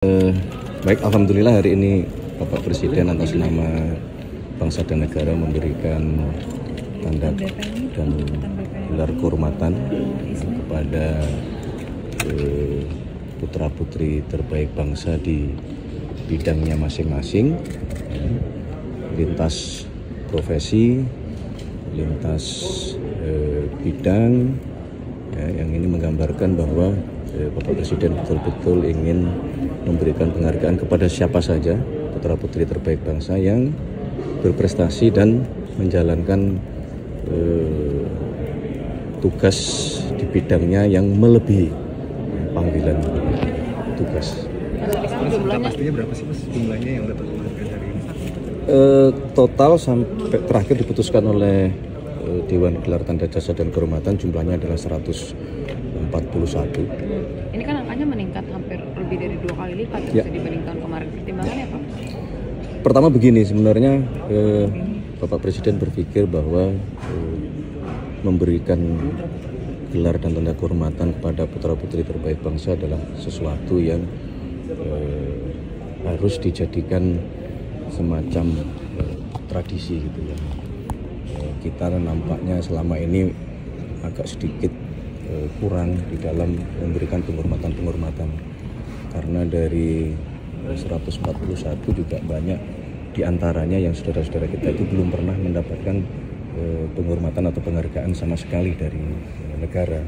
Baik, alhamdulillah hari ini Bapak Presiden atas nama bangsa dan negara memberikan tanda dan gelar kehormatan kepada putra-putri terbaik bangsa di bidangnya masing-masing, lintas profesi, lintas bidang, yang ini menggambarkan bahwa Bapak Presiden betul-betul ingin memberikan penghargaan kepada siapa saja putra-putri terbaik bangsa yang berprestasi dan menjalankan tugas di bidangnya yang melebihi panggilan tugas. Pastinya berapa sih Mas jumlahnya yang dapat penghargaan hari ini? Total sampai terakhir diputuskan oleh Dewan Gelar Tanda Jasa dan Kehormatan jumlahnya adalah 141. Ini kan angkanya meningkat hampir lebih dari 2 kali lipat ya, dibanding tahun kemarin. Pertimbangannya apa? Pertama begini, sebenarnya Bapak Presiden berpikir bahwa memberikan gelar dan tanda kehormatan kepada putra-putri terbaik bangsa adalah sesuatu yang harus dijadikan semacam tradisi gitu ya. Kita nampaknya selama ini agak sedikit kurang di dalam memberikan penghormatan karena dari 141 juga banyak diantaranya yang saudara-saudara kita itu belum pernah mendapatkan penghormatan atau penghargaan sama sekali dari negara,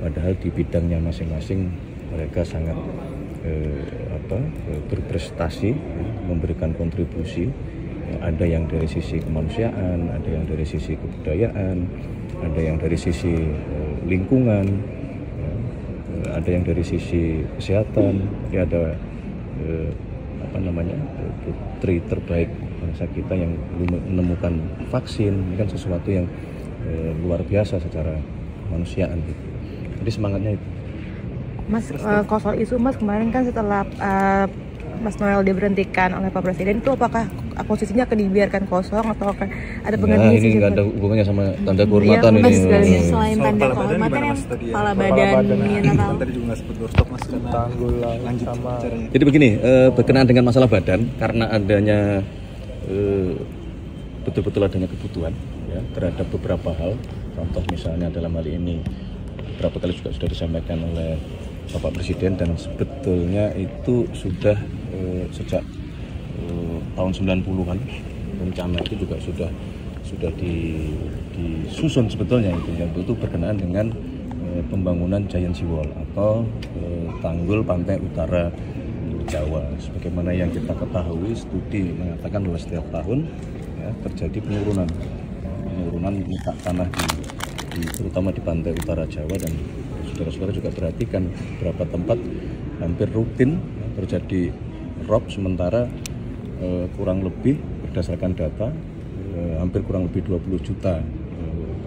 padahal di bidangnya masing-masing mereka sangat berprestasi, memberikan kontribusi. Ada yang dari sisi kemanusiaan, ada yang dari sisi kebudayaan, ada yang dari sisi lingkungan, ada yang dari sisi kesehatan. Ya, ada putri terbaik bangsa kita yang menemukan vaksin. Ini kan sesuatu yang luar biasa secara kemanusiaan gitu. Jadi semangatnya itu. Mas, soal isu Mas kemarin kan setelah Mas Noel diberhentikan oleh Pak Presiden, itu apakah posisinya akan dibiarkan kosong atau akan ada penggantinya? Ini nggak ada hubungannya sama tanda kehormatan ya, ini. Selain tanda kehormatan yang kepala badan mineral. Tadi juga nggak sebut doorstop Mas karena lanjut caranya. Jadi begini, berkenaan dengan masalah badan, karena adanya betul-betul adanya kebutuhan ya, terhadap beberapa hal. Contoh misalnya dalam hal ini beberapa kali juga sudah disampaikan oleh Bapak Presiden, dan sebetulnya itu sudah sejak tahun 90-an rencana itu juga sudah disusun sebetulnya itu berkenaan dengan pembangunan Giant Sea Wall atau tanggul pantai utara Jawa. Sebagaimana yang kita ketahui, studi mengatakan bahwa setiap tahun ya, terjadi penurunan muka tanah terutama di pantai utara Jawa, dan saudara-saudara juga perhatikan beberapa tempat hampir rutin terjadi rob, sementara kurang lebih berdasarkan data hampir kurang lebih 20 juta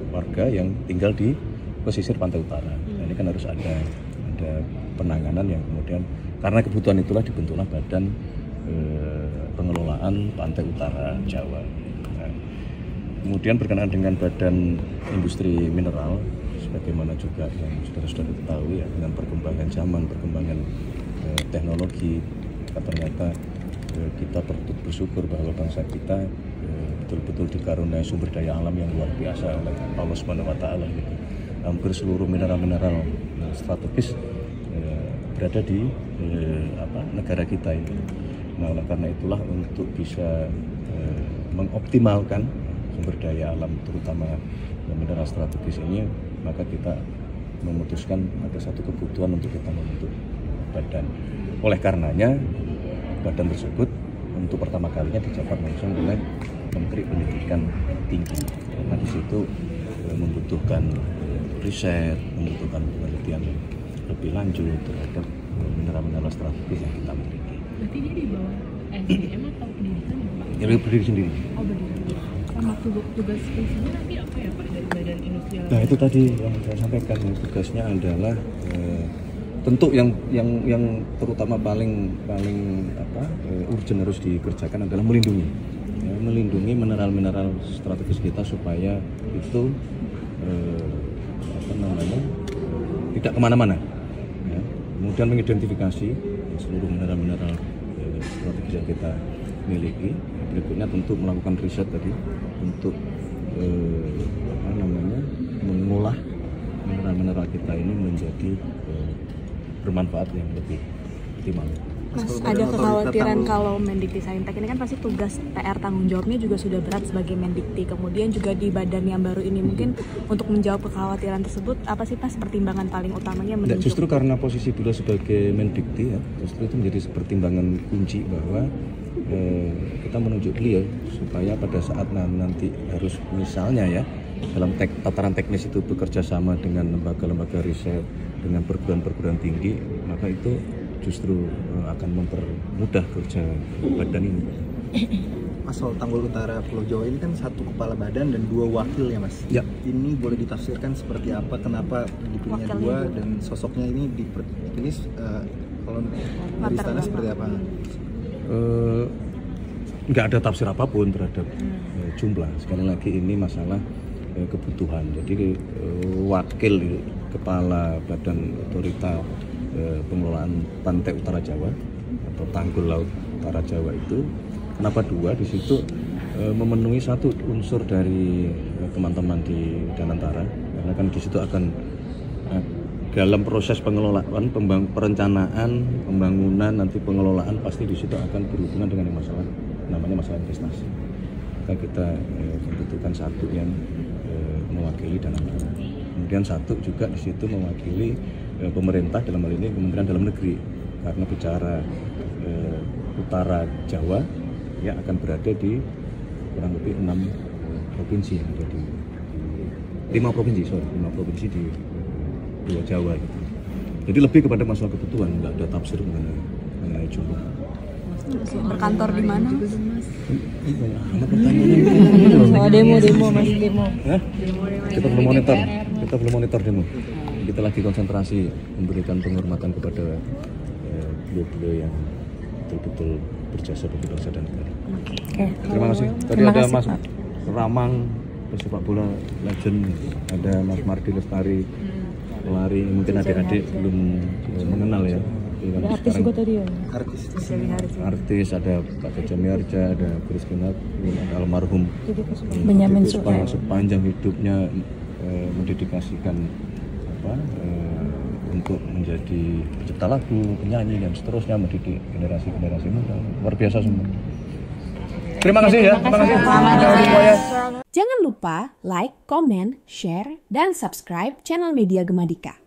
warga yang tinggal di pesisir pantai utara. Nah, ini kan harus ada penanganan yang kemudian karena kebutuhan itulah dibentuklah Badan Pengelolaan Pantai Utara Jawa. Nah, kemudian berkenaan dengan Badan Industri Mineral, sebagaimana juga yang saudara-saudara ketahui ya, dengan perkembangan zaman, perkembangan teknologi, ternyata kita patut bersyukur bahwa bangsa kita betul-betul dikaruniai sumber daya alam yang luar biasa oleh Allah Subhanahu wa Ta'ala. Hampir seluruh mineral-mineral strategis berada di negara kita ini. Nah, oleh karena itulah untuk bisa mengoptimalkan sumber daya alam terutama mineral strategis ini, maka kita memutuskan ada satu kebutuhan untuk kita membentuk badan. Oleh karenanya badan tersebut untuk pertama kalinya dijabat langsung oleh Menteri Pendidikan Tinggi. Karena di situ membutuhkan riset, membutuhkan penelitian lebih lanjut terhadap mineral-mineral strategis yang kita miliki. Berarti dia di bawah SDM atau pendidikan ya Pak? Ya, berdiri sendiri. Oh, berdiri. Sama tugas fungsinya nanti apa ya Pak dari Badan Industri? Nah, itu tadi yang saya sampaikan, tugasnya adalah tentu yang terutama paling urgent harus dikerjakan adalah melindungi mineral-mineral strategis kita supaya itu tidak kemana-mana. Ya. Kemudian mengidentifikasi seluruh mineral-mineral strategis yang kita miliki. Berikutnya tentu melakukan riset tadi untuk mengolah mineral-mineral kita ini menjadi bermanfaat yang lebih optimal. Mas, ada kekhawatiran kalau Mendikti-Saintek ini kan pasti tugas PR tanggung jawabnya juga sudah berat sebagai Mendikti, kemudian juga di badan yang baru ini, mungkin untuk menjawab kekhawatiran tersebut apa sih Mas pertimbangan paling utamanya? Justru karena posisi beliau sebagai Mendikti ya, justru itu menjadi pertimbangan kunci bahwa kita menunjuk beliau supaya pada saat nanti harus misalnya ya dalam tataran teknis itu bekerja sama dengan lembaga-lembaga riset, dengan perguruan-perguruan tinggi, maka itu justru akan mempermudah kerja badan ini. Mas, soal Tanggul Utara Pulau Jawa ini kan 1 kepala badan dan 2 wakil ya Mas? Ya. Ini boleh ditafsirkan seperti apa, kenapa dipilihnya 2 dan sosoknya ini kalau dari istana seperti apa? Nggak ada tafsir apapun terhadap jumlah. Sekali lagi ini masalah kebutuhan. Jadi wakil kepala badan otorita pengelolaan pantai utara Jawa atau tanggul laut utara Jawa itu kenapa 2? Di situ memenuhi satu unsur dari teman-teman di Danantara, karena kan di situ akan dalam proses pengelolaan, perencanaan, pembangunan, nanti pengelolaan pasti di situ akan berhubungan dengan masalah investasi. Maka kita membutuhkan satu yang mewakili Danantara. Kemudian satu juga di situ mewakili pemerintah, dalam hal ini Kementerian Dalam Negeri, karena bicara utara Jawa ya akan berada di kurang lebih 6 provinsi yang ada di 5 provinsi di Pulau Jawa gitu. Jadi lebih kepada masalah kebutuhan, nggak ada tafsir mengenai jumlah. Berkantor di mana? Soal demo Mas. Kita belum monitor demo. Kita lagi konsentrasi memberikan penghormatan kepada beliau-beliau yang betul-betul berjasa bagi bangsa dan negara. Terima kasih. Tadi ada Mas Ramang, pesepak bola legend, ada Mas Mardi Lestari, pelari, mungkin adik-adik belum mengenal ya. Artis juga tadi ya. Artis ada Pak Jaja Miarja, ada Chris Kenat, ada almarhum Benyamin sepanjang hidupnya mendedikasikan untuk menjadi pencipta lagu, penyanyi dan seterusnya, mendidik generasi muda. Luar biasa semua. Terima kasih ya. Terima kasih. Jangan lupa like, comment, share, dan subscribe channel Media Gemadika.